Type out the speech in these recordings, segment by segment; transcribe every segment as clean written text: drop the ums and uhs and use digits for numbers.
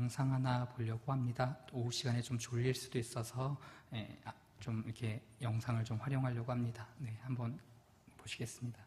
영상 하나 보려고 합니다. 오후 시간에 좀 졸릴 수도 있어서 좀 이렇게 영상을 좀 활용하려고 합니다. 네, 한번 보시겠습니다.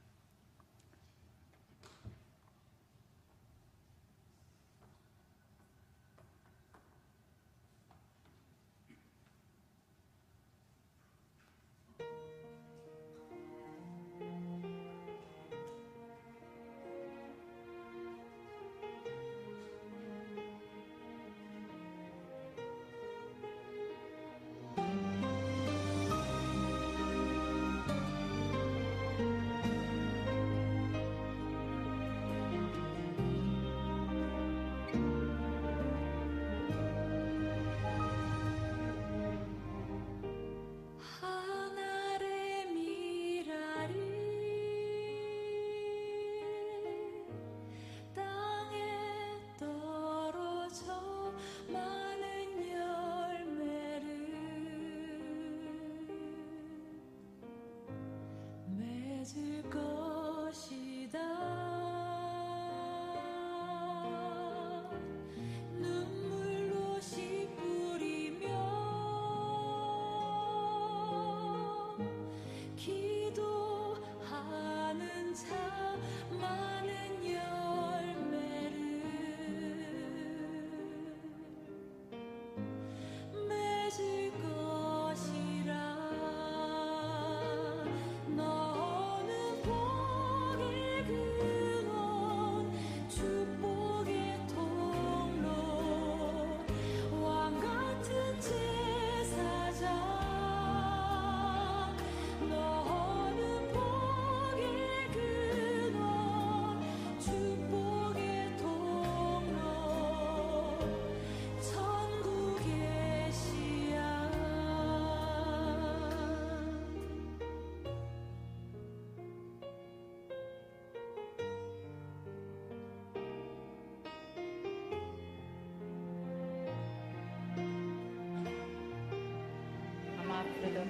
앞으로도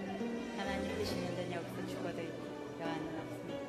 하나님 뜻이는 데 여기서 죽어도 여한은 없습니다.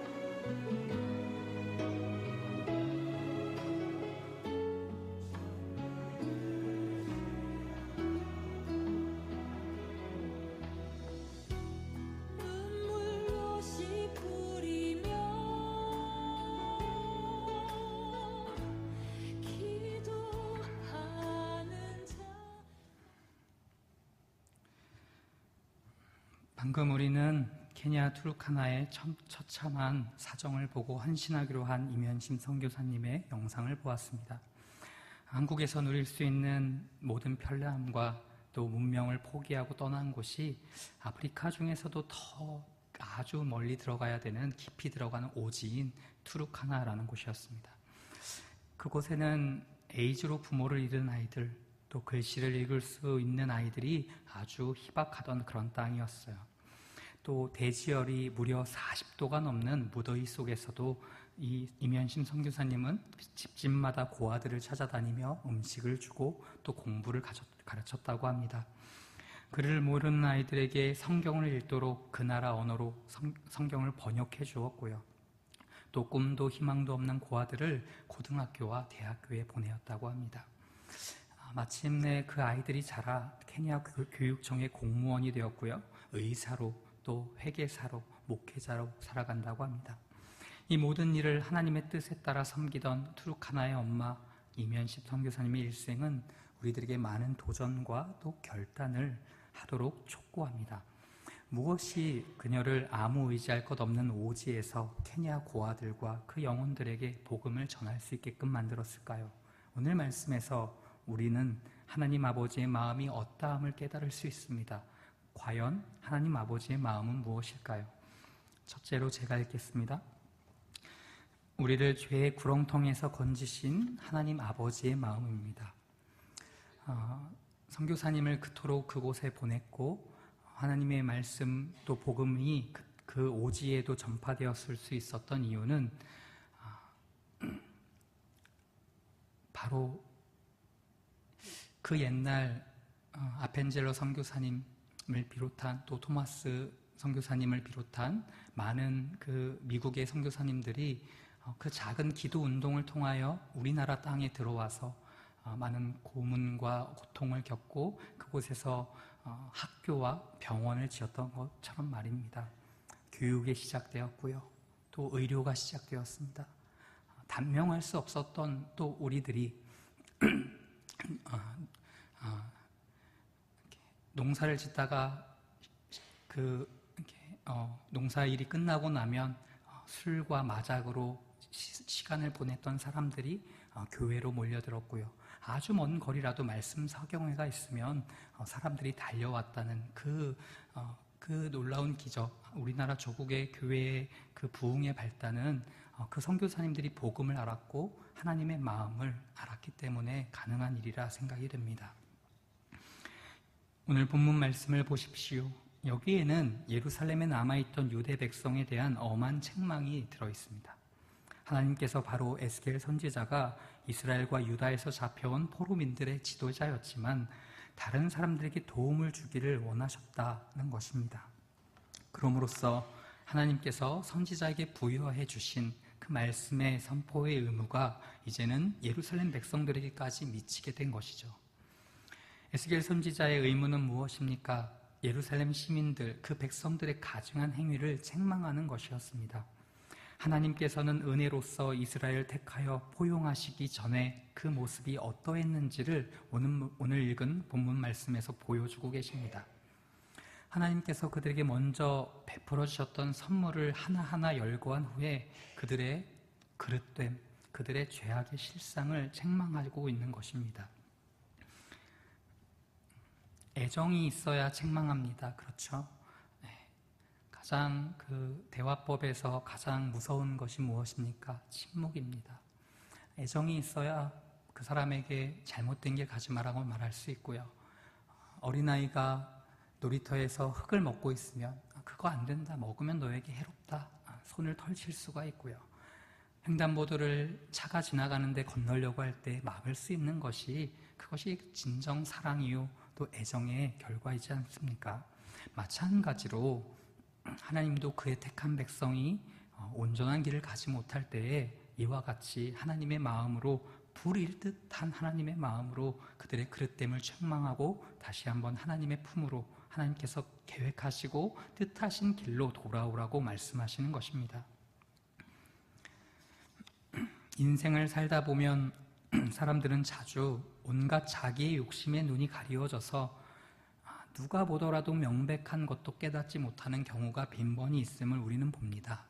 방금 우리는 케냐 투르카나의 처참한 사정을 보고 헌신하기로 한 이면심 선교사님의 영상을 보았습니다. 한국에서 누릴 수 있는 모든 편리함과 또 문명을 포기하고 떠난 곳이 아프리카 중에서도 더 아주 멀리 들어가야 되는 깊이 들어가는 오지인 투르카나라는 곳이었습니다. 그곳에는 에이즈로 부모를 잃은 아이들, 또 글씨를 읽을 수 있는 아이들이 아주 희박하던 그런 땅이었어요. 또 대지열이 무려 40도가 넘는 무더위 속에서도 이 이면심 선교사님은 집집마다 고아들을 찾아다니며 음식을 주고 또 공부를 가르쳤다고 합니다. 글을 모르는 아이들에게 성경을 읽도록 그 나라 언어로 성경을 번역해 주었고요. 또 꿈도 희망도 없는 고아들을 고등학교와 대학교에 보내었다고 합니다. 마침내 그 아이들이 자라 케냐 교육청의 공무원이 되었고요. 의사로 또 회계사로 목회자로 살아간다고 합니다. 이 모든 일을 하나님의 뜻에 따라 섬기던 투르카나의 엄마 이면심 선교사님의 일생은 우리들에게 많은 도전과 또 결단을 하도록 촉구합니다. 무엇이 그녀를 아무 의지할 것 없는 오지에서 케냐 고아들과 그 영혼들에게 복음을 전할 수 있게끔 만들었을까요? 오늘 말씀에서 우리는 하나님 아버지의 마음이 어떠함을 깨달을 수 있습니다. 과연 하나님 아버지의 마음은 무엇일까요? 첫째로 제가 읽겠습니다. 우리를 죄의 구렁텅이에서 건지신 하나님 아버지의 마음입니다. 선교사님을 그토록 그곳에 보냈고 하나님의 말씀 또 복음이 그 오지에도 전파되었을 수 있었던 이유는 바로 그 옛날 아펜젤러 선교사님을 비롯한 또 토마스 선교사님을 비롯한 많은 그 미국의 선교사님들이 그 작은 기도 운동을 통하여 우리나라 땅에 들어와서 많은 고문과 고통을 겪고 그곳에서 학교와 병원을 지었던 것처럼 말입니다. 교육이 시작되었고요. 또 의료가 시작되었습니다. 단명할 수 없었던 또 우리들이 농사를 짓다가 농사일이 끝나고 나면 술과 마작으로 시간을 보냈던 사람들이 교회로 몰려들었고요. 아주 먼 거리라도 말씀 사경회가 있으면 사람들이 달려왔다는 그 놀라운 기적, 우리나라 조국의 교회의 그 부흥의 발단은 그 선교사님들이 복음을 알았고 하나님의 마음을 알았기 때문에 가능한 일이라 생각이 됩니다. 오늘 본문 말씀을 보십시오. 여기에는 예루살렘에 남아있던 유대 백성에 대한 엄한 책망이 들어있습니다. 하나님께서 바로 에스겔 선지자가 이스라엘과 유다에서 잡혀온 포로민들의 지도자였지만 다른 사람들에게 도움을 주기를 원하셨다는 것입니다. 그럼으로써 하나님께서 선지자에게 부여해 주신 그 말씀의 선포의 의무가 이제는 예루살렘 백성들에게까지 미치게 된 것이죠. 에스겔 선지자의 의무는 무엇입니까? 예루살렘 시민들, 그 백성들의 가증한 행위를 책망하는 것이었습니다. 하나님께서는 은혜로서 이스라엘을 택하여 포용하시기 전에 그 모습이 어떠했는지를 오늘 읽은 본문 말씀에서 보여주고 계십니다. 하나님께서 그들에게 먼저 베풀어 주셨던 선물을 하나하나 열거한 후에 그들의 그릇됨, 그들의 죄악의 실상을 책망하고 있는 것입니다. 애정이 있어야 책망합니다. 그렇죠? 가장 대화법에서 가장 무서운 것이 무엇입니까? 침묵입니다. 애정이 있어야 그 사람에게 잘못된 길 가지 마라고 말할 수 있고요. 어린아이가 놀이터에서 흙을 먹고 있으면 그거 안 된다, 먹으면 너에게 해롭다, 손을 털칠 수가 있고요. 횡단보도를 차가 지나가는데 건너려고 할 때 막을 수 있는 것이 그것이 진정 사랑이요 또 애정의 결과이지 않습니까? 마찬가지로 하나님도 그의 택한 백성이 온전한 길을 가지 못할 때에 이와 같이 하나님의 마음으로 불일 듯한 하나님의 마음으로 그들의 그릇됨을 책망하고 다시 한번 하나님의 품으로 하나님께서 계획하시고 뜻하신 길로 돌아오라고 말씀하시는 것입니다. 인생을 살다 보면 사람들은 자주 온갖 자기의 욕심에 눈이 가리워져서 누가 보더라도 명백한 것도 깨닫지 못하는 경우가 빈번히 있음을 우리는 봅니다.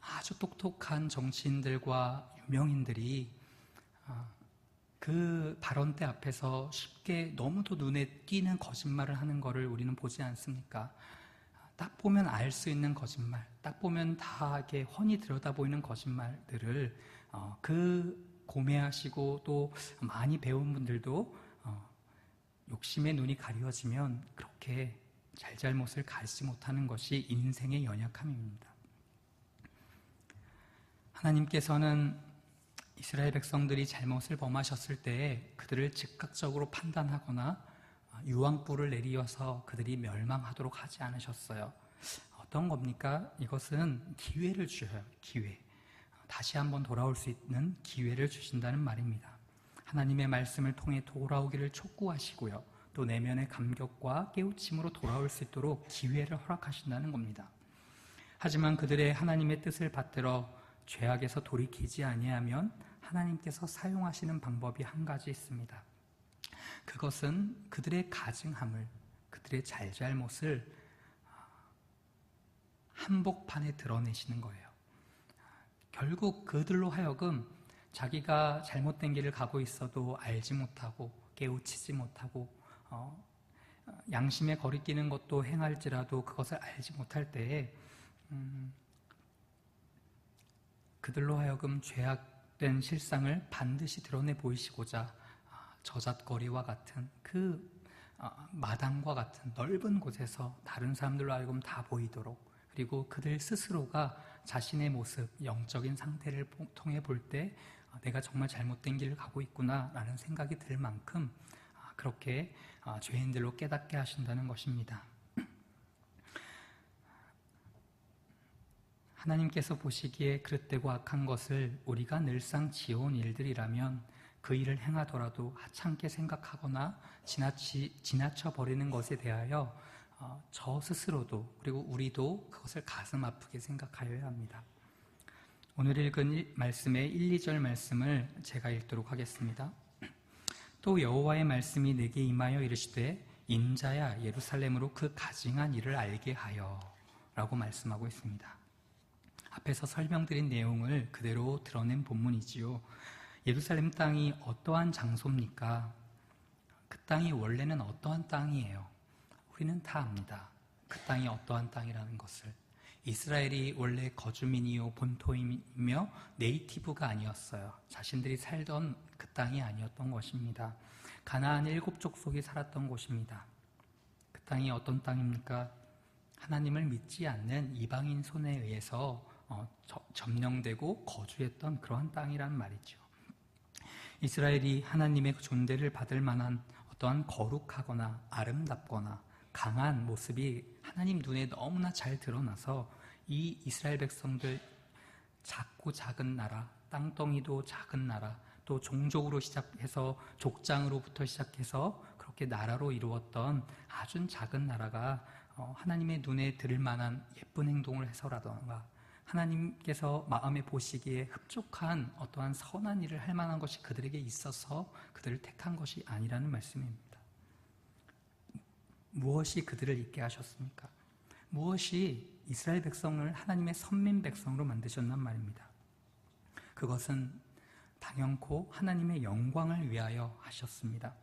아주 똑똑한 정치인들과 유명인들이 그 발언대 앞에서 쉽게 너무도 눈에 띄는 거짓말을 하는 것을 우리는 보지 않습니까? 딱 보면 알 수 있는 거짓말, 딱 보면 다 이렇게 훤히 들여다보이는 거짓말들을 고매하시고 또 많이 배운 분들도 욕심의 눈이 가리워지면 그렇게 잘잘못을 가리지 못하는 것이 인생의 연약함입니다. 하나님께서는 이스라엘 백성들이 잘못을 범하셨을 때에 그들을 즉각적으로 판단하거나 유황불을 내리어서 그들이 멸망하도록 하지 않으셨어요. 어떤 겁니까? 이것은 기회를 주셔요. 기회. 다시 한번 돌아올 수 있는 기회를 주신다는 말입니다. 하나님의 말씀을 통해 돌아오기를 촉구하시고요. 또 내면의 감격과 깨우침으로 돌아올 수 있도록 기회를 허락하신다는 겁니다. 하지만 그들의 하나님의 뜻을 받들어 죄악에서 돌이키지 아니하면 하나님께서 사용하시는 방법이 한 가지 있습니다. 그것은 그들의 가증함을, 그들의 잘잘못을 한복판에 드러내시는 거예요. 결국 그들로 하여금 자기가 잘못된 길을 가고 있어도 알지 못하고 깨우치지 못하고 양심에 거리끼는 것도 행할지라도 그것을 알지 못할 때에 그들로 하여금 죄악된 실상을 반드시 드러내 보이시고자 저잣거리와 같은 마당과 같은 넓은 곳에서 다른 사람들로 하여금 다 보이도록, 그리고 그들 스스로가 자신의 모습, 영적인 상태를 통해 볼 때 내가 정말 잘못된 길을 가고 있구나 라는 생각이 들 만큼 그렇게 죄인들로 깨닫게 하신다는 것입니다. 하나님께서 보시기에 그릇되고 악한 것을 우리가 늘상 지어온 일들이라면 그 일을 행하더라도 하찮게 생각하거나 지나쳐 버리는 것에 대하여 저 스스로도 그리고 우리도 그것을 가슴 아프게 생각하여야 합니다. 오늘 읽은 말씀의 1, 2절 말씀을 제가 읽도록 하겠습니다. 또 여호와의 말씀이 내게 임하여 이르시되 인자야 예루살렘으로 그 가증한 일을 알게 하여 라고 말씀하고 있습니다. 앞에서 설명드린 내용을 그대로 드러낸 본문이지요. 예루살렘 땅이 어떠한 장소입니까? 그 땅이 원래는 어떠한 땅이에요? 우리는 다 압니다. 그 땅이 어떠한 땅이라는 것을. 이스라엘이 원래 거주민이요 본토이며 네이티브가 아니었어요. 자신들이 살던 그 땅이 아니었던 것입니다. 가나안 7족속이 살았던 곳입니다. 그 땅이 어떤 땅입니까? 하나님을 믿지 않는 이방인 손에 의해서 점령되고 거주했던 그러한 땅이란 말이죠. 이스라엘이 하나님의 존대를 받을 만한 어떠한 거룩하거나 아름답거나 강한 모습이 하나님 눈에 너무나 잘 드러나서 이 이스라엘 백성들 작고 작은 나라, 땅덩이도 작은 나라, 또 종족으로 시작해서 족장으로부터 시작해서 그렇게 나라로 이루었던 아주 작은 나라가 하나님의 눈에 들을 만한 예쁜 행동을 해서라던가 하나님께서 마음에 보시기에 흡족한 어떠한 선한 일을 할 만한 것이 그들에게 있어서 그들을 택한 것이 아니라는 말씀입니다. 무엇이 그들을 있게 하셨습니까? 무엇이 이스라엘 백성을 하나님의 선민 백성으로 만드셨단 말입니다. 그것은 당연코 하나님의 영광을 위하여 하셨습니다.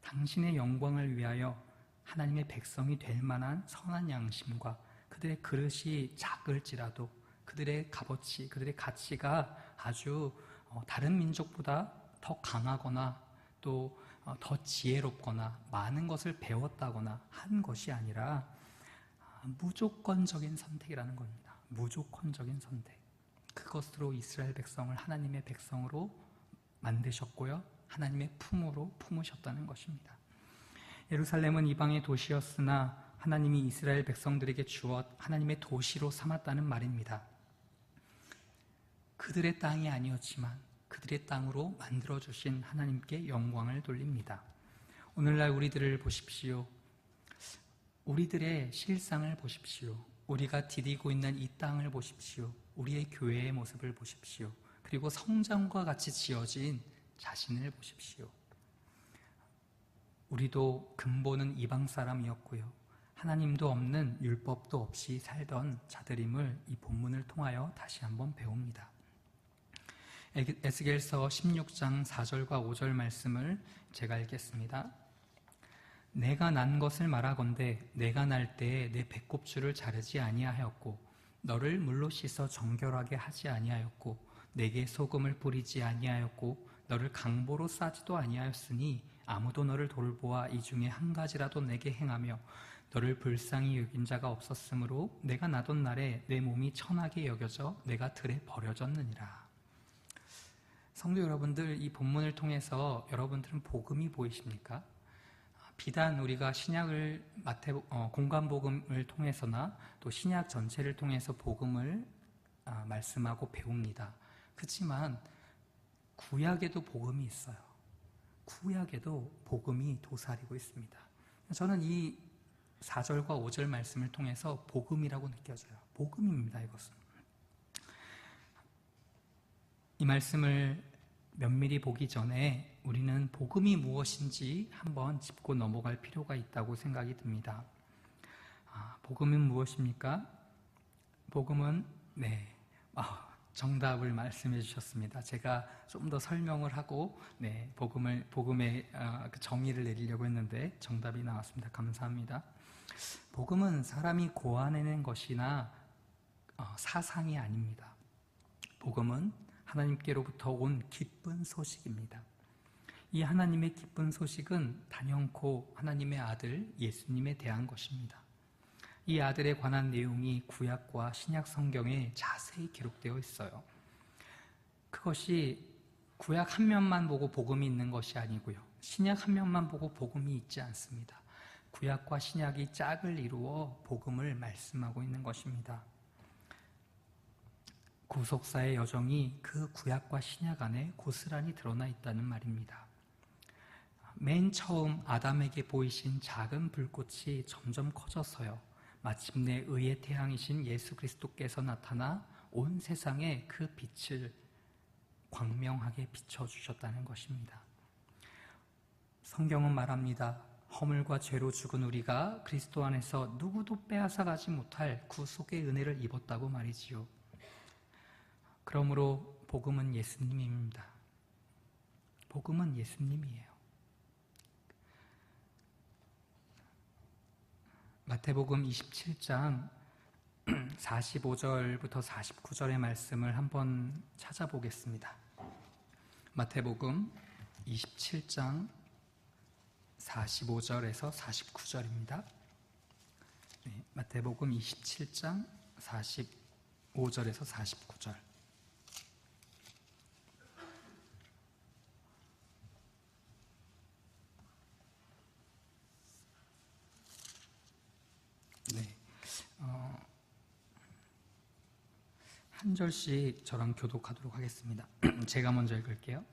당신의 영광을 위하여 하나님의 백성이 될 만한 선한 양심과 그들의 그릇이 작을지라도 그들의 값어치, 그들의 가치가 아주 다른 민족보다 더 강하거나 또 더 지혜롭거나 많은 것을 배웠다거나 한 것이 아니라 무조건적인 선택이라는 겁니다. 무조건적인 선택. 그것으로 이스라엘 백성을 하나님의 백성으로 만드셨고요. 하나님의 품으로 품으셨다는 것입니다. 예루살렘은 이방의 도시였으나 하나님이 이스라엘 백성들에게 주어 하나님의 도시로 삼았다는 말입니다. 그들의 땅이 아니었지만 그들의 땅으로 만들어주신 하나님께 영광을 돌립니다. 오늘날 우리들을 보십시오. 우리들의 실상을 보십시오. 우리가 디디고 있는 이 땅을 보십시오. 우리의 교회의 모습을 보십시오. 그리고 성전과 같이 지어진 자신을 보십시오. 우리도 근본은 이방 사람이었고요. 하나님도 없는 율법도 없이 살던 자들임을 이 본문을 통하여 다시 한번 배웁니다. 에스겔서 16장 4절과 5절 말씀을 제가 읽겠습니다. 내가 난 것을 말하건대 내가 날 때에 내 배꼽줄을 자르지 아니하였고 너를 물로 씻어 정결하게 하지 아니하였고 내게 소금을 뿌리지 아니하였고 너를 강보로 싸지도 아니하였으니 아무도 너를 돌보아 이 중에 한 가지라도 내게 행하며 너를 불쌍히 여긴 자가 없었으므로 내가 나던 날에 내 몸이 천하게 여겨져 내가 들에 버려졌느니라. 성도 여러분들, 이 본문을 통해서 여러분들은 복음이 보이십니까? 비단 우리가 신약을 공관복음을 통해서나 또 신약 전체를 통해서 복음을 말씀하고 배웁니다. 그렇지만 구약에도 복음이 있어요. 구약에도 복음이 도사리고 있습니다. 저는 이 4절과 5절 말씀을 통해서 복음이라고 느껴져요. 복음입니다, 이것은. 이 말씀을 면밀히 보기 전에 우리는 복음이 무엇인지 한번 짚고 넘어갈 필요가 있다고 생각이 듭니다. 복음은 무엇입니까? 복음은 정답을 말씀해 주셨습니다. 제가 좀 더 설명을 하고 복음의 그 정의를 내리려고 했는데 정답이 나왔습니다. 감사합니다. 복음은 사람이 고안해낸 것이나 사상이 아닙니다. 복음은 하나님께로부터 온 기쁜 소식입니다. 이 하나님의 기쁜 소식은 단연코 하나님의 아들 예수님에 대한 것입니다. 이 아들에 관한 내용이 구약과 신약 성경에 자세히 기록되어 있어요. 그것이 구약 한 면만 보고 복음이 있는 것이 아니고요. 신약 한 면만 보고 복음이 있지 않습니다. 구약과 신약이 짝을 이루어 복음을 말씀하고 있는 것입니다. 구속사의 여정이 그 구약과 신약 안에 고스란히 드러나 있다는 말입니다. 맨 처음 아담에게 보이신 작은 불꽃이 점점 커져서요, 마침내 의의 태양이신 예수 그리스도께서 나타나 온 세상에 그 빛을 광명하게 비춰주셨다는 것입니다. 성경은 말합니다. 허물과 죄로 죽은 우리가 그리스도 안에서 누구도 빼앗아가지 못할 구속의 은혜를 입었다고 말이지요. 그러므로 복음은 예수님입니다. 복음은 예수님이에요. 마태복음 27장 45절부터 49절의 말씀을 한번 찾아보겠습니다. 마태복음 27장 45절에서 49절입니다. 네, 마태복음 27장 45절에서 49절. 네, 한 절씩 저랑 교독하도록 하겠습니다. 제가 먼저 읽을게요.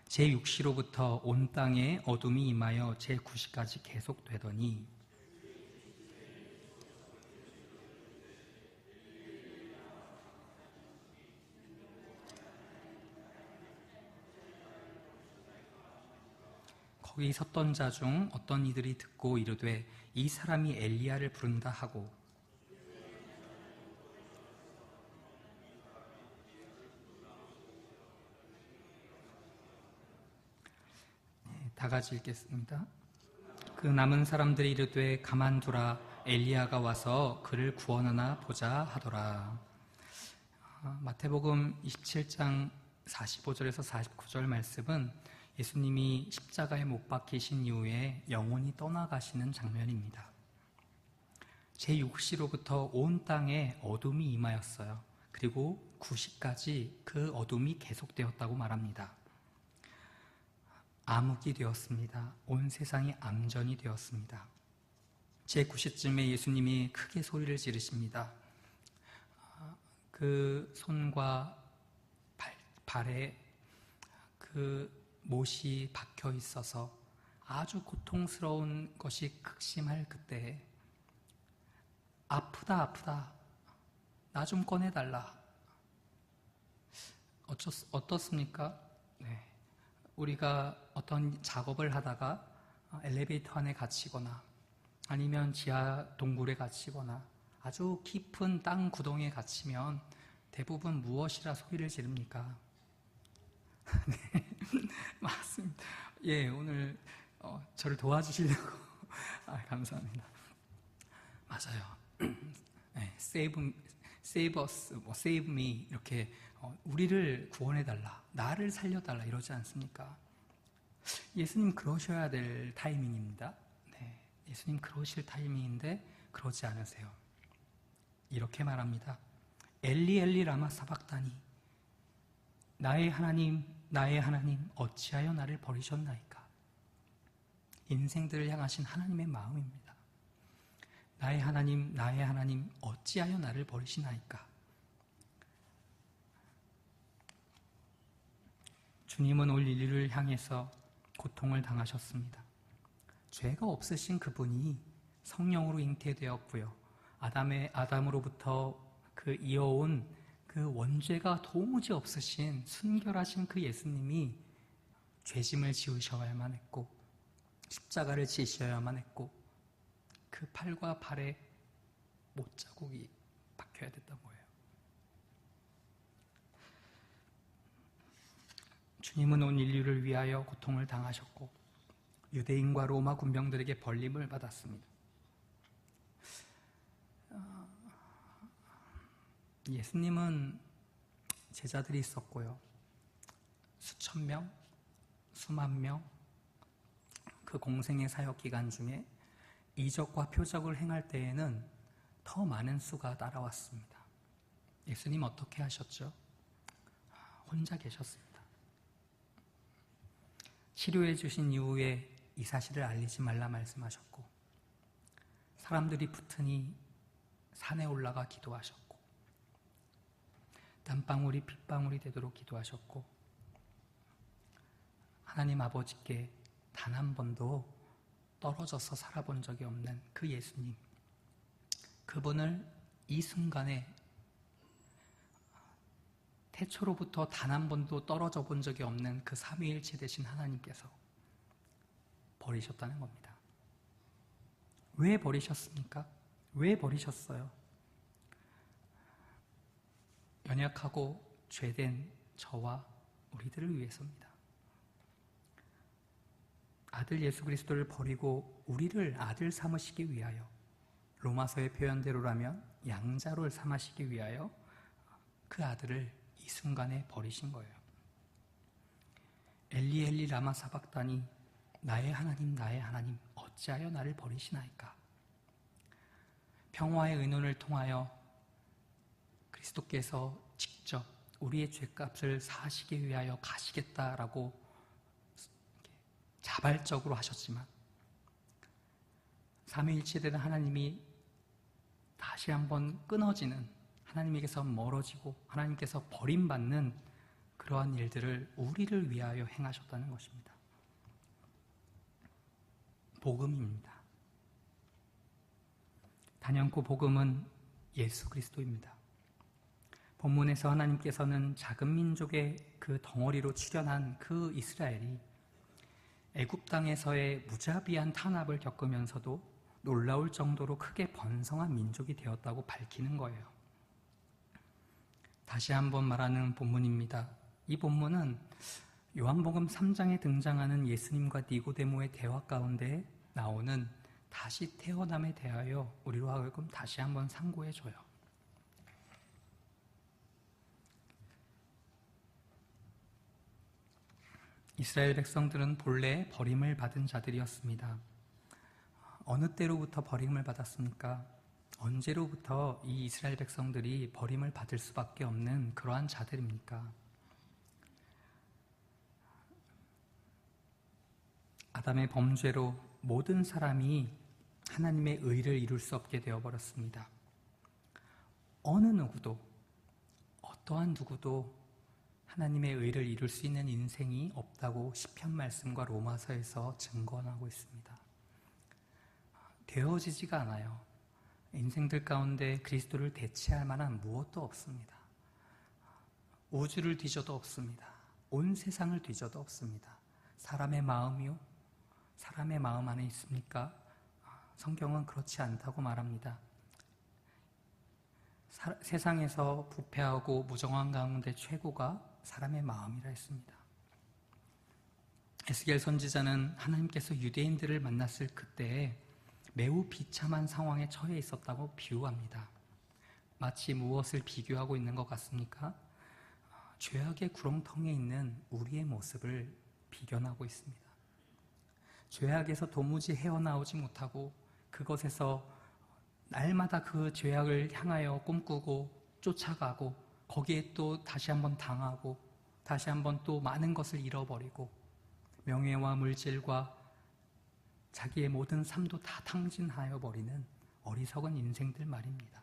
제6시로부터 온 땅에 어둠이 임하여 제9시까지 계속되더니 거기 섰던 자 중 어떤 이들이 듣고 이르되 이 사람이 엘리야를 부른다 하고, 다 같이 읽겠습니다. 그 남은 사람들이 이르되 가만두라, 엘리야가 와서 그를 구원하나 보자 하더라. 마태복음 27장 45절에서 49절 말씀은 예수님이 십자가에 못 박히신 이후에 영원히 떠나가시는 장면입니다. 제6시로부터 온 땅에 어둠이 임하였어요. 그리고 9시까지 그 어둠이 계속되었다고 말합니다. 암흑이 되었습니다. 온 세상이 암전이 되었습니다. 제9시쯤에 예수님이 크게 소리를 지르십니다. 그 손과 발에 그 못이 박혀 있어서 아주 고통스러운 것이 극심할 그때에 아프다 아프다, 나 좀 꺼내달라. 어떻습니까? 네. 우리가 어떤 작업을 하다가 엘리베이터 안에 갇히거나 아니면 지하 동굴에 갇히거나 아주 깊은 땅 구덩이에 갇히면 대부분 무엇이라 소리를 지릅니까? 네, 맞습니다. 예, 오늘 저를 도와주시려고 감사합니다. 맞아요. 네, save us, save me 이렇게 우리를 구원해달라, 나를 살려달라 이러지 않습니까? 예수님 그러셔야 될 타이밍입니다. 네, 예수님 그러실 타이밍인데 그러지 않으세요. 이렇게 말합니다. 엘리 엘리 라마 사박다니, 나의 하나님 나의 하나님 어찌하여 나를 버리셨나이까. 인생들을 향하신 하나님의 마음입니다. 나의 하나님 어찌하여 나를 버리시나이까. 주님은 올 인류를 향해서 고통을 당하셨습니다. 죄가 없으신 그분이 성령으로 잉태되었고요, 아담으로부터 그 이어온 그 원죄가 도무지 없으신 순결하신 그 예수님이 죄짐을 지으셔야만 했고 십자가를 지셔야만 했고 그 팔과 발에 못자국이 박혀야 됐던 거예요. 주님은 온 인류를 위하여 고통을 당하셨고 유대인과 로마 군병들에게 벌림을 받았습니다. 예수님은 제자들이 있었고요, 수천 명, 수만 명, 그 공생의 사역 기간 중에 이적과 표적을 행할 때에는 더 많은 수가 따라왔습니다. 예수님 어떻게 하셨죠? 혼자 계셨습니다. 치료해 주신 이후에 이 사실을 알리지 말라 말씀하셨고, 사람들이 붙으니 산에 올라가 기도하셨고, 땀방울이 핏방울이 되도록 기도하셨고, 하나님 아버지께 단 한 번도 떨어져서 살아본 적이 없는 그 예수님, 그분을 이 순간에 태초로부터 단 한 번도 떨어져 본 적이 없는 그 삼위일체 되신 하나님께서 버리셨다는 겁니다. 왜 버리셨습니까? 왜 버리셨어요? 연약하고 죄된 저와 우리들을 위해서입니다. 아들 예수 그리스도를 버리고 우리를 아들 삼으시기 위하여, 로마서의 표현대로라면 양자를 삼으시기 위하여 그 아들을 이 순간에 버리신 거예요. 엘리 엘리 라마 사박다니, 나의 하나님 어찌하여 나를 버리시나이까. 평화의 의논을 통하여 그리스도께서 직접 우리의 죄값을 사하시기 위하여 가시겠다라고 자발적으로 하셨지만, 삼위일체되는 하나님이 다시 한번 끊어지는, 하나님에게서 멀어지고 하나님께서 버림받는 그러한 일들을 우리를 위하여 행하셨다는 것입니다. 복음입니다. 단연코 복음은 예수 그리스도입니다. 본문에서 하나님께서는 작은 민족의 그 덩어리로 출현한 그 이스라엘이 애굽 땅에서의 무자비한 탄압을 겪으면서도 놀라울 정도로 크게 번성한 민족이 되었다고 밝히는 거예요. 다시 한번 말하는 본문입니다. 이 본문은 요한복음 3장에 등장하는 예수님과 니고데모의 대화 가운데 나오는 다시 태어남에 대하여 우리로 하여금 다시 한번 상고해줘요. 이스라엘 백성들은 본래 버림을 받은 자들이었습니다. 어느 때로부터 버림을 받았습니까? 언제로부터 이 이스라엘 백성들이 버림을 받을 수밖에 없는 그러한 자들입니까? 아담의 범죄로 모든 사람이 하나님의 의를 이룰 수 없게 되어버렸습니다. 어느 누구도, 어떠한 누구도 하나님의 의를 이룰 수 있는 인생이 없다고 시편 말씀과 로마서에서 증거하고 있습니다. 되어지지가 않아요. 인생들 가운데 그리스도를 대체할 만한 무엇도 없습니다. 우주를 뒤져도 없습니다. 온 세상을 뒤져도 없습니다. 사람의 마음이요? 사람의 마음 안에 있습니까? 성경은 그렇지 않다고 말합니다. 세상에서 부패하고 무정한 가운데 최고가 사람의 마음이라 했습니다. 에스겔 선지자는 하나님께서 유대인들을 만났을 그때에 매우 비참한 상황에 처해 있었다고 비유합니다. 마치 무엇을 비교하고 있는 것 같습니까? 죄악의 구렁텅이에 있는 우리의 모습을 비견하고 있습니다. 죄악에서 도무지 헤어나오지 못하고 그것에서 날마다 그 죄악을 향하여 꿈꾸고 쫓아가고 거기에 또 다시 한번 당하고 다시 한번 또 많은 것을 잃어버리고 명예와 물질과 자기의 모든 삶도 다 탕진하여 버리는 어리석은 인생들 말입니다.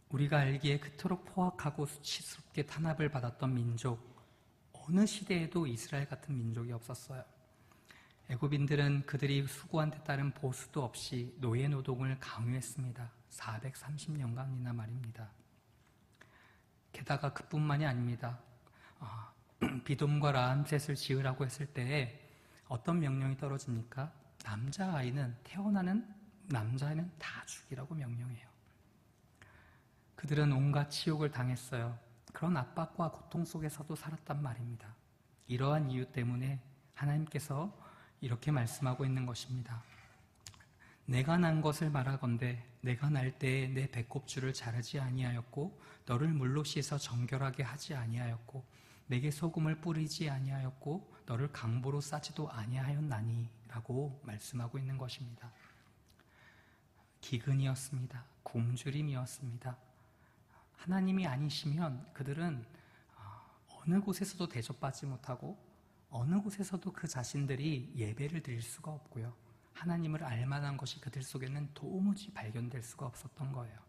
우리가 알기에 그토록 포악하고 수치스럽게 탄압을 받았던 민족, 어느 시대에도 이스라엘 같은 민족이 없었어요. 애굽인들은 그들이 수고한 데 따른 보수도 없이 노예 노동을 강요했습니다. 430년간이나 말입니다. 게다가 그뿐만이 아닙니다. 비돔과 라암셋을 지으라고 했을 때에 어떤 명령이 떨어집니까? 태어나는 남자아이는 다 죽이라고 명령해요. 그들은 온갖 치욕을 당했어요. 그런 압박과 고통 속에서도 살았단 말입니다. 이러한 이유 때문에 하나님께서 이렇게 말씀하고 있는 것입니다. 내가 난 것을 말하건대 내가 날 때에 내 배꼽줄을 자르지 아니하였고 너를 물로 씻어 정결하게 하지 아니하였고 내게 소금을 뿌리지 아니하였고 너를 강보로 싸지도 아니하였나니 라고 말씀하고 있는 것입니다. 기근이었습니다. 굶주림이었습니다. 하나님이 아니시면 그들은 어느 곳에서도 대접받지 못하고 어느 곳에서도 그 자신들이 예배를 드릴 수가 없고요. 하나님을 알만한 것이 그들 속에는 도무지 발견될 수가 없었던 거예요.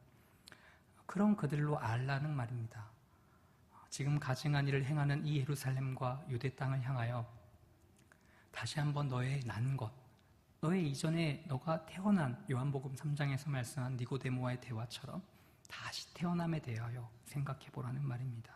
그런 그들로 알라는 말입니다. 지금 가증한 일을 행하는 이 예루살렘과 유대 땅을 향하여 다시 한번 너의 난 것, 너의 이전에 너가 태어난 요한복음 3장에서 말씀한 니고데모와의 대화처럼 다시 태어남에 대하여 생각해 보라는 말입니다.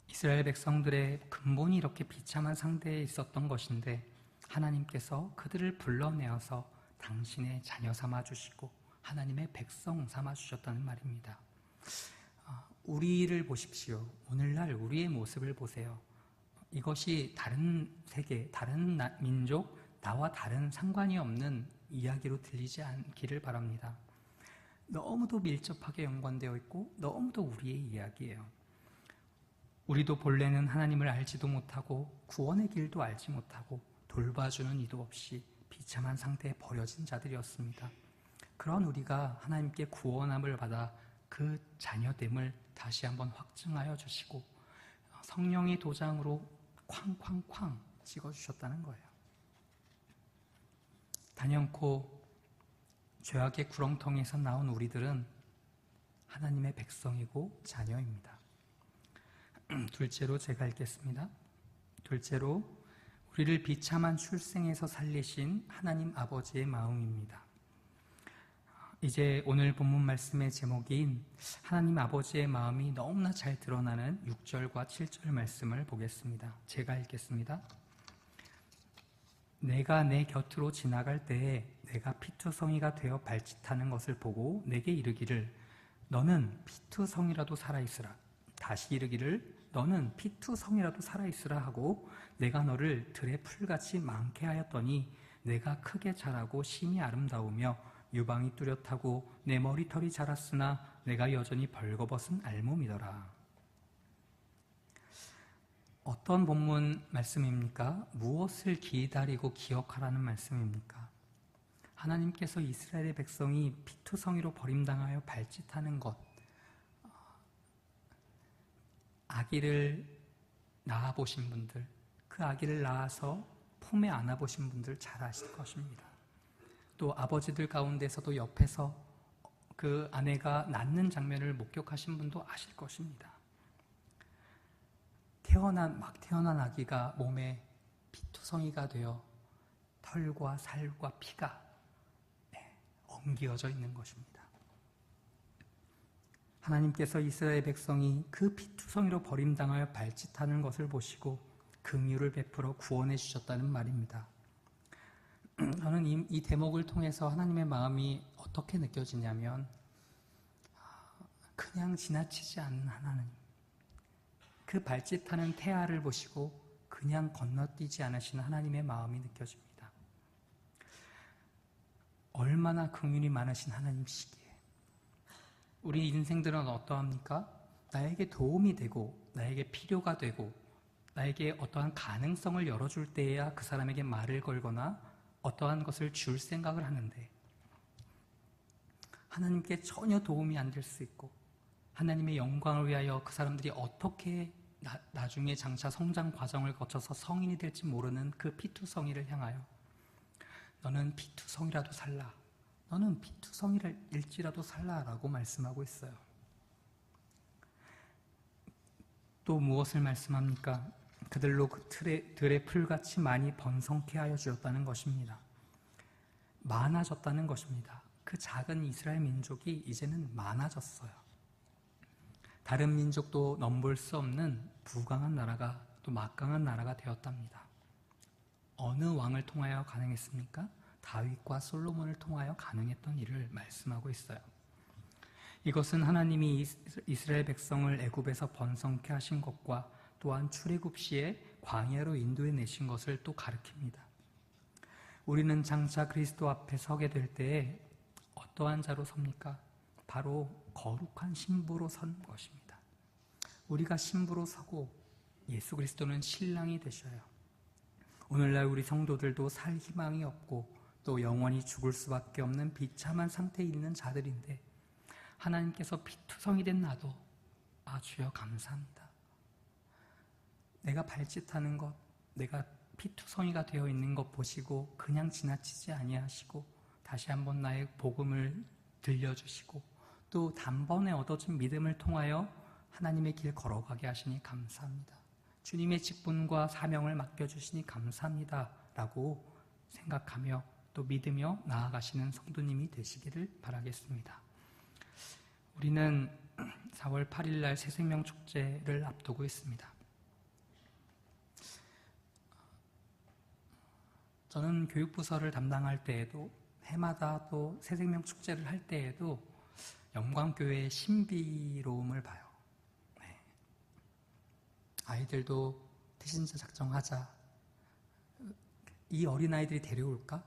이스라엘 백성들의 근본이 이렇게 비참한 상태에 있었던 것인데 하나님께서 그들을 불러내어서 당신의 자녀 삼아주시고 하나님의 백성 삼아주셨다는 말입니다. 우리를 보십시오. 오늘날 우리의 모습을 보세요. 이것이 다른 세계, 다른 민족, 나와 다른 상관이 없는 이야기로 들리지 않기를 바랍니다. 너무도 밀접하게 연관되어 있고 너무도 우리의 이야기예요. 우리도 본래는 하나님을 알지도 못하고 구원의 길도 알지 못하고 돌봐주는 이도 없이 비참한 상태에 버려진 자들이었습니다. 그런 우리가 하나님께 구원함을 받아 그 자녀됨을 다시 한번 확증하여 주시고 성령의 도장으로 쾅쾅쾅 찍어주셨다는 거예요. 단연코 죄악의 구렁텅이에서 나온 우리들은 하나님의 백성이고 자녀입니다. 둘째로 제가 읽겠습니다. 둘째로 우리를 비참한 출생에서 살리신 하나님 아버지의 마음입니다. 이제 오늘 본문 말씀의 제목인 하나님 아버지의 마음이 너무나 잘 드러나는 6절과 7절 말씀을 보겠습니다. 제가 읽겠습니다. 내가 내 곁으로 지나갈 때에 내가 피투성이가 되어 발짓하는 것을 보고 내게 이르기를 너는 피투성이라도 살아있으라. 다시 이르기를 너는 피투성이라도 살아있으라 하고 내가 너를 들의 풀같이 많게 하였더니 내가 크게 자라고 심히 아름다우며 유방이 뚜렷하고 내 머리털이 자랐으나 내가 여전히 벌거벗은 알몸이더라. 어떤 본문 말씀입니까? 무엇을 기다리고 기억하라는 말씀입니까? 하나님께서 이스라엘의 백성이 피투성이로 버림당하여 발짓하는 것, 아기를 낳아보신 분들, 그 아기를 낳아서 품에 안아보신 분들 잘 아실 것입니다. 또 아버지들 가운데서도 옆에서 그 아내가 낳는 장면을 목격하신 분도 아실 것입니다. 막 태어난 아기가 몸에 피투성이가 되어 털과 살과 피가 엉기어져 있는 것입니다. 하나님께서 이스라엘 백성이 그 피투성이로 버림당하여 발짓하는 것을 보시고 긍휼을 베풀어 구원해 주셨다는 말입니다. 저는 이 대목을 통해서 하나님의 마음이 어떻게 느껴지냐면 그냥 지나치지 않는 하나님, 그 발짓하는 태아를 보시고 그냥 건너뛰지 않으시는 하나님의 마음이 느껴집니다. 얼마나 긍휼이 많으신 하나님이시기에 우리 인생들은 어떠합니까? 나에게 도움이 되고 나에게 필요가 되고 나에게 어떠한 가능성을 열어줄 때에야 그 사람에게 말을 걸거나 어떠한 것을 줄 생각을 하는데 하나님께 전혀 도움이 안 될 수 있고 하나님의 영광을 위하여 그 사람들이 어떻게 나중에 장차 성장 과정을 거쳐서 성인이 될지 모르는 그 피투성이를 향하여 너는 피투성이라도 살라, 너는 피투성이일지라도 살라라고 말씀하고 있어요. 또 무엇을 말씀합니까? 그들로 그 들의 풀같이 많이 번성케 하여 주었다는 것입니다. 많아졌다는 것입니다. 그 작은 이스라엘 민족이 이제는 많아졌어요. 다른 민족도 넘볼 수 없는 부강한 나라가 또 막강한 나라가 되었답니다. 어느 왕을 통하여 가능했습니까? 다윗과 솔로몬을 통하여 가능했던 일을 말씀하고 있어요. 이것은 하나님이 이스라엘 백성을 애굽에서 번성케 하신 것과 또한 출애굽 시에 광야로 인도해 내신 것을 또 가리킵니다. 우리는 장차 그리스도 앞에 서게 될 때에 어떠한 자로 섭니까? 바로 거룩한 신부로 선 것입니다. 우리가 신부로 서고 예수 그리스도는 신랑이 되셔요. 오늘날 우리 성도들도 살 희망이 없고 또 영원히 죽을 수밖에 없는 비참한 상태에 있는 자들인데 하나님께서 피투성이 된 나도 주여 감사합니다. 내가 발짓하는 것, 내가 피투성이가 되어 있는 것 보시고 그냥 지나치지 아니하시고 다시 한번 나의 복음을 들려주시고 또 단번에 얻어진 믿음을 통하여 하나님의 길 걸어가게 하시니 감사합니다. 주님의 직분과 사명을 맡겨주시니 감사합니다 라고 생각하며 또 믿으며 나아가시는 성도님이 되시기를 바라겠습니다. 우리는 4월 8일 날 새생명 축제를 앞두고 있습니다. 저는 교육부서를 담당할 때에도 해마다 또 새생명 축제를 할 때에도 영광교회의 신비로움을 봐요. 네. 아이들도 태신자 작정하자. 이 어린아이들이 데려올까?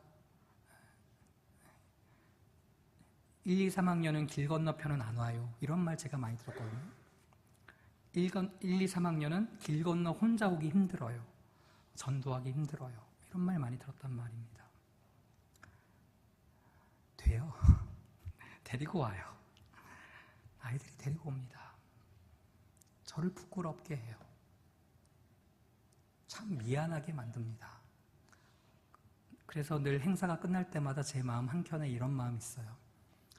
1, 2, 3학년은 길 건너편은 안 와요. 이런 말 제가 많이 들었거든요. 1, 2, 3학년은 길 건너 혼자 오기 힘들어요. 전도하기 힘들어요. 이런 말 많이 들었단 말입니다. 돼요. 데리고 와요. 아이들이 데리고 옵니다. 저를 부끄럽게 해요. 참 미안하게 만듭니다. 그래서 늘 행사가 끝날 때마다 제 마음 한켠에 이런 마음이 있어요.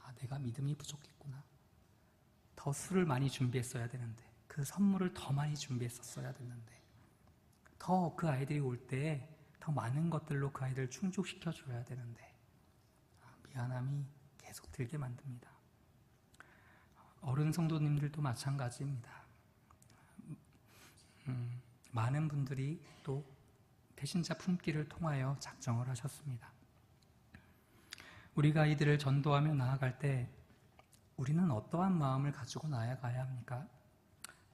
아, 내가 믿음이 부족했구나. 더 술을 많이 준비했어야 되는데, 그 선물을 더 많이 준비했었어야 됐는데, 더 그 아이들이 올 때 더 많은 것들로 그 아이들을 충족시켜줘야 되는데, 미안함이 계속 들게 만듭니다. 어른 성도님들도 마찬가지입니다. 많은 분들이 또 배신자 품기를 통하여 작정을 하셨습니다. 우리가 이들을 전도하며 나아갈 때 우리는 어떠한 마음을 가지고 나아가야 합니까?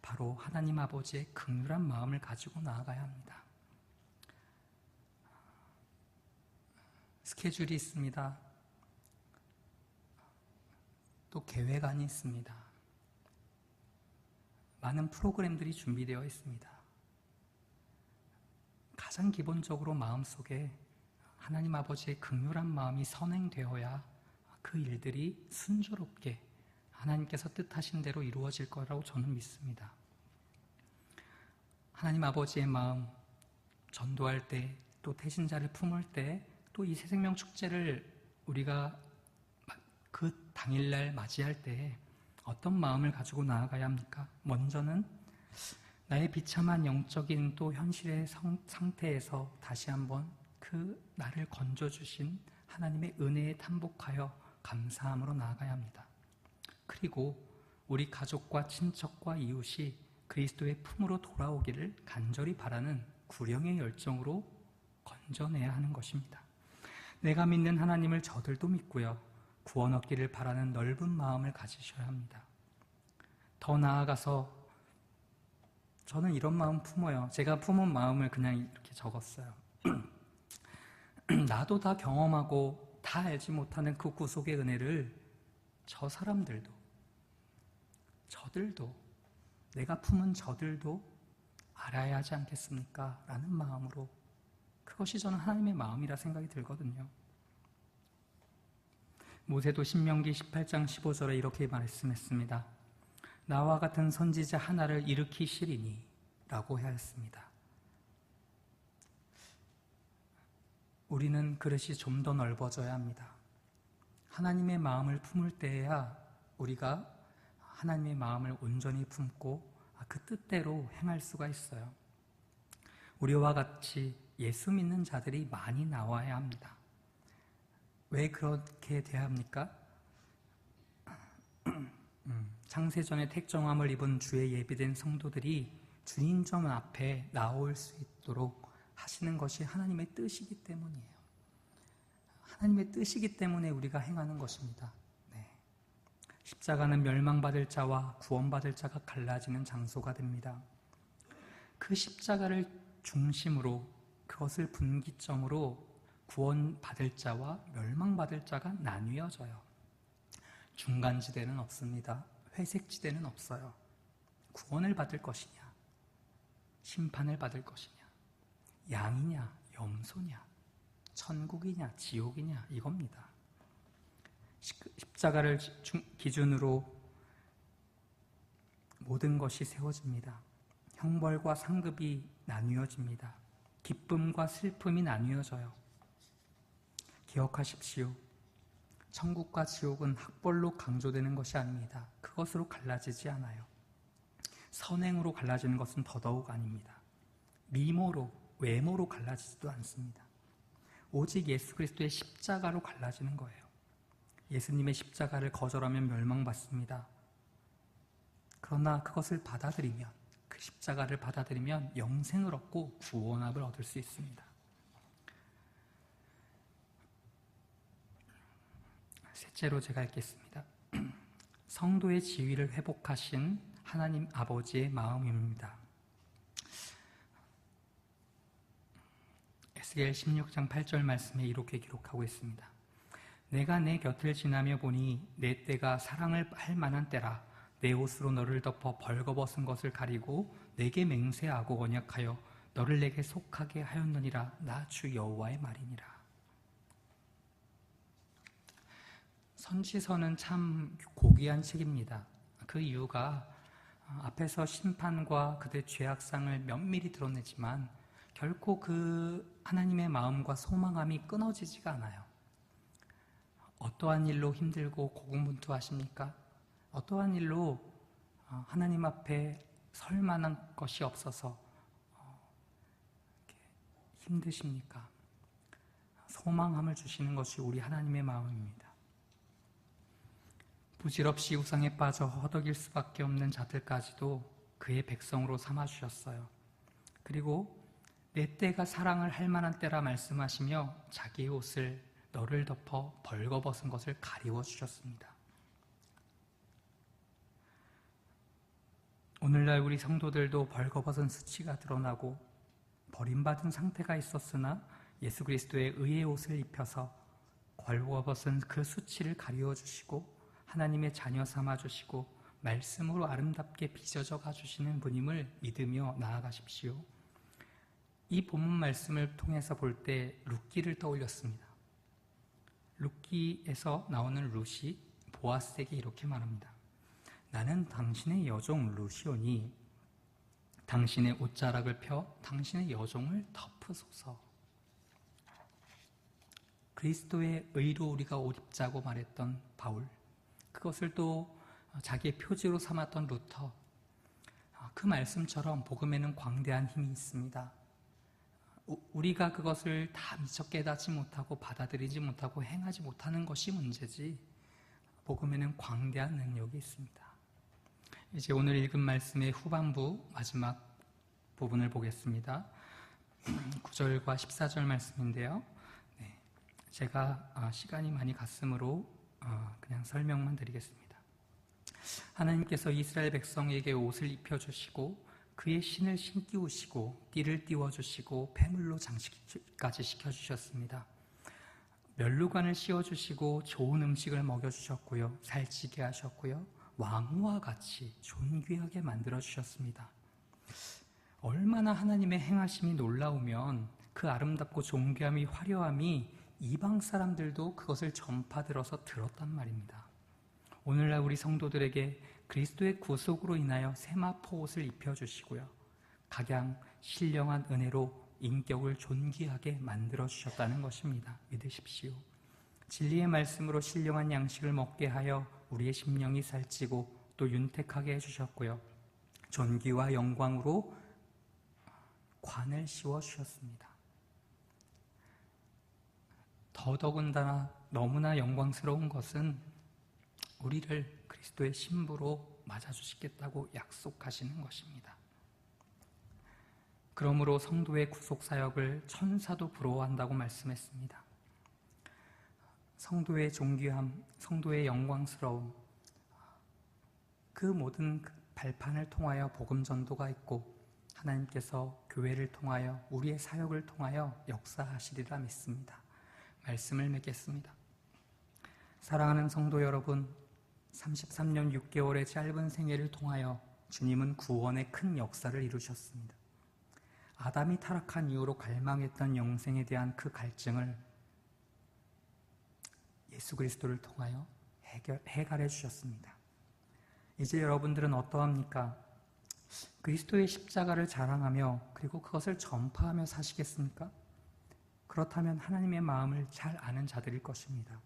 바로 하나님 아버지의 긍휼한 마음을 가지고 나아가야 합니다. 스케줄이 있습니다. 또 계획안이 있습니다. 많은 프로그램들이 준비되어 있습니다. 가장 기본적으로 마음속에 하나님 아버지의 긍휼한 마음이 선행되어야 그 일들이 순조롭게 하나님께서 뜻하신 대로 이루어질 거라고 저는 믿습니다. 하나님 아버지의 마음, 전도할 때, 또 태신자를 품을 때, 또 이 새생명 축제를 우리가 그 당일날 맞이할 때 어떤 마음을 가지고 나아가야 합니까? 먼저는 나의 비참한 영적인 또 현실의 상태에서 다시 한번 그 나를 건져주신 하나님의 은혜에 탄복하여 감사함으로 나아가야 합니다. 그리고 우리 가족과 친척과 이웃이 그리스도의 품으로 돌아오기를 간절히 바라는 구령의 열정으로 건져내야 하는 것입니다. 내가 믿는 하나님을 저들도 믿고요. 구원 얻기를 바라는 넓은 마음을 가지셔야 합니다. 더 나아가서 저는 이런 마음 품어요. 제가 품은 마음을 그냥 이렇게 적었어요. 나도 다 경험하고 다 알지 못하는 그 구속의 은혜를 저 사람들도, 저들도, 내가 품은 저들도 알아야 하지 않겠습니까? 라는 마음으로, 그것이 저는 하나님의 마음이라 생각이 들거든요. 모세도 신명기 18장 15절에 이렇게 말씀했습니다. 나와 같은 선지자 하나를 일으키시리니 라고 하였습니다. 우리는 그릇이 좀 더 넓어져야 합니다. 하나님의 마음을 품을 때에야 우리가 하나님의 마음을 온전히 품고 그 뜻대로 행할 수가 있어요. 우리와 같이 예수 믿는 자들이 많이 나와야 합니다. 왜 그렇게 돼야 합니까? 창세전에 택정함을 입은 주의 예비된 성도들이 주님 전 앞에 나올 수 있도록 하시는 것이 하나님의 뜻이기 때문이에요. 하나님의 뜻이기 때문에 우리가 행하는 것입니다. 네. 십자가는 멸망받을 자와 구원받을 자가 갈라지는 장소가 됩니다. 그 십자가를 중심으로, 그것을 분기점으로 구원받을 자와 멸망받을 자가 나뉘어져요. 중간지대는 없습니다. 회색지대는 없어요. 구원을 받을 것이냐, 심판을 받을 것이냐, 양이냐, 염소냐, 천국이냐, 지옥이냐, 이겁니다. 십자가를 기준으로 모든 것이 세워집니다. 형벌과 상급이 나뉘어집니다. 기쁨과 슬픔이 나뉘어져요. 기억하십시오. 천국과 지옥은 학벌로 강조되는 것이 아닙니다. 그것으로 갈라지지 않아요. 선행으로 갈라지는 것은 더더욱 아닙니다. 미모로, 외모로 갈라지지도 않습니다. 오직 예수 그리스도의 십자가로 갈라지는 거예요. 예수님의 십자가를 거절하면 멸망받습니다. 그러나 그것을 받아들이면, 그 십자가를 받아들이면 영생을 얻고 구원함을 얻을 수 있습니다. 셋째로 제가 읽겠습니다. 성도의 지위를 회복하신 하나님 아버지의 마음입니다. 에스겔 16장 8절 말씀에 이렇게 기록하고 있습니다. 내가 내 곁을 지나며 보니 내 때가 사랑을 할 만한 때라. 내 옷으로 너를 덮어 벌거벗은 것을 가리고 내게 맹세하고 언약하여 너를 내게 속하게 하였느니라. 나 주 여호와의 말이니라. 선지서는 참 고귀한 책입니다. 그 이유가 앞에서 심판과 그들의 죄악상을 면밀히 드러내지만 결코 그 하나님의 마음과 소망함이 끊어지지가 않아요. 어떠한 일로 힘들고 고군분투하십니까? 어떠한 일로 하나님 앞에 설 만한 것이 없어서 힘드십니까? 소망함을 주시는 것이 우리 하나님의 마음입니다. 부질없이 우상에 빠져 허덕일 수밖에 없는 자들까지도 그의 백성으로 삼아주셨어요. 그리고 내 때가 사랑을 할 만한 때라 말씀하시며 자기의 옷을 너를 덮어 벌거벗은 것을 가리워 주셨습니다. 오늘날 우리 성도들도 벌거벗은 수치가 드러나고 버림받은 상태가 있었으나 예수 그리스도의 의의 옷을 입혀서 벌거벗은 그 수치를 가리워 주시고 하나님의 자녀 삼아 주시고 말씀으로 아름답게 빚어져 가주시는 분임을 믿으며 나아가십시오. 이 본문 말씀을 통해서 볼 때 룻기를 떠올렸습니다. 룻기에서 나오는 룻이 보아스에게 이렇게 말합니다. 나는 당신의 여종 룻이오니 당신의 옷자락을 펴 당신의 여종을 덮으소서. 그리스도의 의로 우리가 옷 입자고 말했던 바울, 그것을 또 자기의 표지로 삼았던 루터, 그 말씀처럼 복음에는 광대한 힘이 있습니다. 우리가 그것을 다 미처 깨닫지 못하고 받아들이지 못하고 행하지 못하는 것이 문제지 복음에는 광대한 능력이 있습니다. 이제 오늘 읽은 말씀의 후반부 마지막 부분을 보겠습니다. 9절과 14절 말씀인데요. 제가 시간이 많이 갔으므로 그냥 설명만 드리겠습니다. 하나님께서 이스라엘 백성에게 옷을 입혀주시고 그의 신을 신기우시고 띠를 띄워주시고 폐물로 장식까지 시켜주셨습니다. 멸루관을 씌워주시고 좋은 음식을 먹여주셨고요. 살찌게 하셨고요. 왕후와 같이 존귀하게 만들어주셨습니다. 얼마나 하나님의 행하심이 놀라우면 그 아름답고 존귀함이 화려함이 이방 사람들도 그것을 전파들어서 들었단 말입니다. 오늘날 우리 성도들에게 그리스도의 구속으로 인하여 세마포 옷을 입혀주시고요. 각양 신령한 은혜로 인격을 존귀하게 만들어주셨다는 것입니다. 믿으십시오. 진리의 말씀으로 신령한 양식을 먹게 하여 우리의 심령이 살찌고 또 윤택하게 해주셨고요. 존귀와 영광으로 관을 씌워주셨습니다. 더더군다나 너무나 영광스러운 것은 우리를 그리스도의 신부로 맞아주시겠다고 약속하시는 것입니다. 그러므로 성도의 구속사역을 천사도 부러워한다고 말씀했습니다. 성도의 존귀함, 성도의 영광스러움, 그 모든 발판을 통하여 복음 전도가 있고 하나님께서 교회를 통하여 우리의 사역을 통하여 역사하시리라 믿습니다. 말씀을 맺겠습니다. 사랑하는 성도 여러분, 33년 6개월의 짧은 생애를 통하여 주님은 구원의 큰 역사를 이루셨습니다. 아담이 타락한 이후로 갈망했던 영생에 대한 그 갈증을 예수 그리스도를 통하여 해결해 주셨습니다. 이제 여러분들은 어떠합니까? 그리스도의 십자가를 자랑하며 그리고 그것을 전파하며 사시겠습니까? 그렇다면 하나님의 마음을 잘 아는 자들일 것입니다.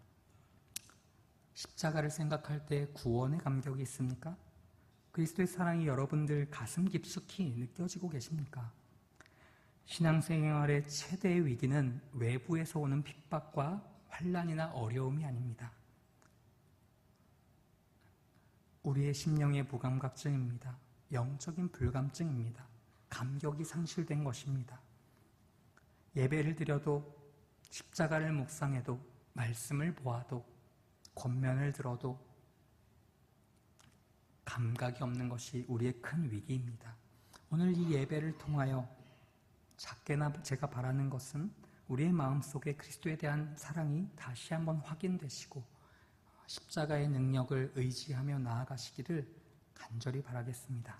십자가를 생각할 때 구원의 감격이 있습니까? 그리스도의 사랑이 여러분들 가슴 깊숙이 느껴지고 계십니까? 신앙생활의 최대의 위기는 외부에서 오는 핍박과 환난이나 어려움이 아닙니다. 우리의 심령의 무감각증입니다. 영적인 불감증입니다. 감격이 상실된 것입니다. 예배를 드려도 십자가를 묵상해도 말씀을 보아도 권면을 들어도 감각이 없는 것이 우리의 큰 위기입니다. 오늘 이 예배를 통하여 작게나 제가 바라는 것은 우리의 마음속에 그리스도에 대한 사랑이 다시 한번 확인되시고 십자가의 능력을 의지하며 나아가시기를 간절히 바라겠습니다.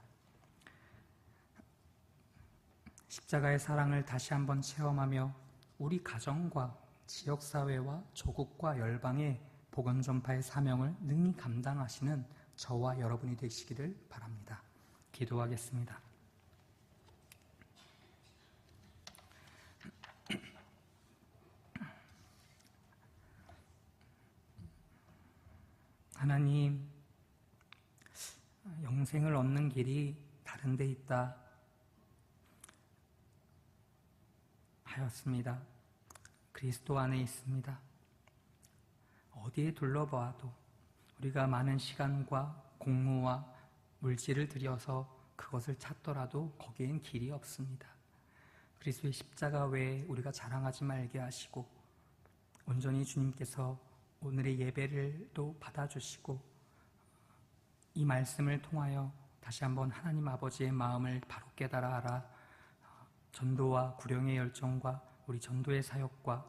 십자가의 사랑을 다시 한번 체험하며 우리 가정과 지역사회와 조국과 열방의 복음 전파의 사명을 능히 감당하시는 저와 여러분이 되시기를 바랍니다. 기도하겠습니다. 하나님, 영생을 얻는 길이 다른 데 있다 하였습니다. 그리스도 안에 있습니다. 어디에 둘러보아도 우리가 많은 시간과 공무와 물질을 들여서 그것을 찾더라도 거기엔 길이 없습니다. 그리스도의 십자가 외에 우리가 자랑하지 말게 하시고 온전히 주님께서 오늘의 예배를 또 받아주시고 이 말씀을 통하여 다시 한번 하나님 아버지의 마음을 바로 깨달아 알아 전도와 구령의 열정과 우리 전도의 사역과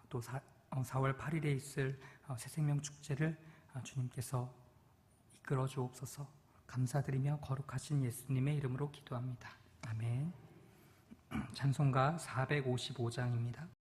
또 4월 8일에 있을 새생명 축제를 주님께서 이끌어 주옵소서. 감사드리며 거룩하신 예수님의 이름으로 기도합니다. 아멘. 찬송가 455장입니다.